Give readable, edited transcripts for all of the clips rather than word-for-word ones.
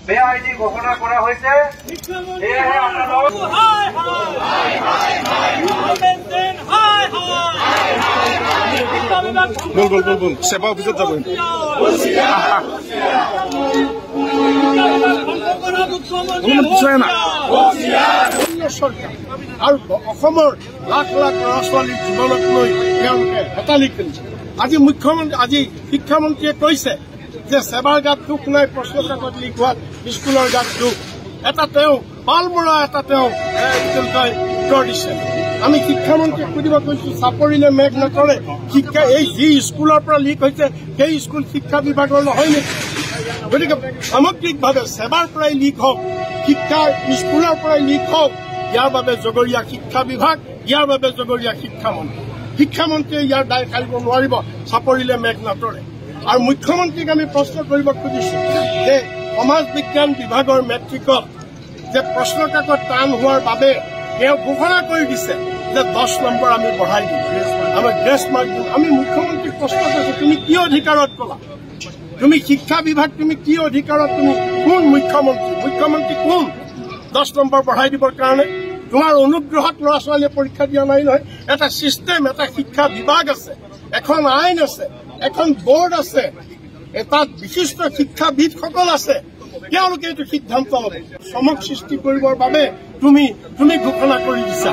বেআইনি ঘোষণা কৰা হয়েছে। সেয়েহে আপোনালোক বল সেবা অফিসত যাব চৰকাৰ আৰু অসমৰ লাখ লাখ ল'ৰা ছোৱালীৰ জীৱনক লৈ তেওঁলোকে হেতালি খেলিছে। আজি শিক্ষামন্ত্ৰীয়ে কৈছে যে সেৱাৰ গাত দুখ নাই, প্ৰশ্ন কাকত লিক হোৱাত স্কুলৰ গাত দুখ। এটা তেওঁ পালমৰা এটা তেওঁ উত্তৰ দিছে। আমি শিক্ষামন্ত্ৰীক সুধিব কৈছো, চাপৰিলে মেঘ নতৰে, শিক্ষা এই যি স্কুলৰ পৰা লিক হৈছে সেই স্কুল শিক্ষা বিভাগৰ নহয় নেকি? গতিকে সামগ্ৰিকভাৱে সেৱাৰ পৰাই লিক হওক, শিক্ষাৰ স্কুলৰ পৰাই লিক হওক, ইয়াৰ বাবে জগৰীয়া শিক্ষা বিভাগ, ইয়াৰ বাবে জগৰীয়া শিক্ষামন্ত্ৰী। শিক্ষামন্ত্ৰীয়ে ইয়াৰ দায় সাৰিব নোৱাৰিব, চাপৰিলে মেঘ নতৰে। আৰু মুখ্যমন্ত্ৰীক আমি প্ৰশ্ন কৰিব খুজিছো যে সমাজ বিজ্ঞান বিভাগৰ মেট্ৰিকত যে প্ৰশ্ন কাকত টান হোৱাৰ বাবে তেওঁ ঘোষণা কৰি দিছে যে 10 নম্বৰ আমি বঢ়াই দিম, আমি গ্ৰেছ মাৰ্ক দিম। আমি মুখ্যমন্ত্ৰীক প্ৰশ্ন কৰিছো, তুমি কি অধিকাৰত কলা? তুমি শিক্ষা বিভাগ তুমি কি অধিকাৰত, তুমি কোন মুখ্যমন্ত্ৰী কোন 10 নম্বৰ বঢ়াই দিবৰ কাৰণে? তোমাৰ অনুগ্ৰহত ল'ৰা ছোৱালীয়ে পৰীক্ষা দিয়া নাই নহয়। এটা চিষ্টেম, এটা শিক্ষা বিভাগ আছে, এখন আইন আছে, এখন বোৰ্ড আছে, তাত বিশিষ্ট শিক্ষাবিদসকল আছে, তেওঁলোকে এইটো সিদ্ধান্ত ল'ব। চমক সৃষ্টি কৰিবৰ বাবে তুমি ঘোষণা কৰি দিছা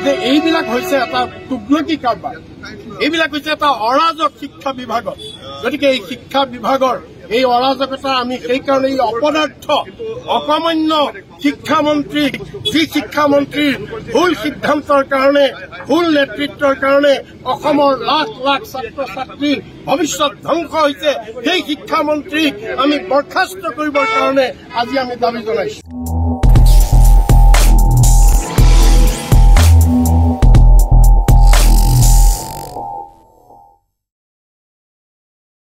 যে এইবিলাক হৈছে এটা তুগলকি কাৰবাৰ, এইবিলাক হৈছে এটা অৰাজক শিক্ষা বিভাগত। গতিকে এই শিক্ষা বিভাগৰ এই অৰাজকতা আমি সেইকাৰণে এই অপদাৰ্থ অকমান্য শিক্ষামন্ত্ৰীক, যি শিক্ষামন্ত্ৰীৰ ভুল সিদ্ধান্তৰ কাৰণে, ভুল নেতৃত্বৰ কাৰণে অসমৰ লাখ লাখ ছাত্ৰ ছাত্ৰীৰ ভৱিষ্যত ধ্বংস হৈছে, সেই শিক্ষামন্ত্ৰীক আমি বৰ্খাস্ত কৰিবৰ কাৰণে আজি আমি দাবী জনাইছো।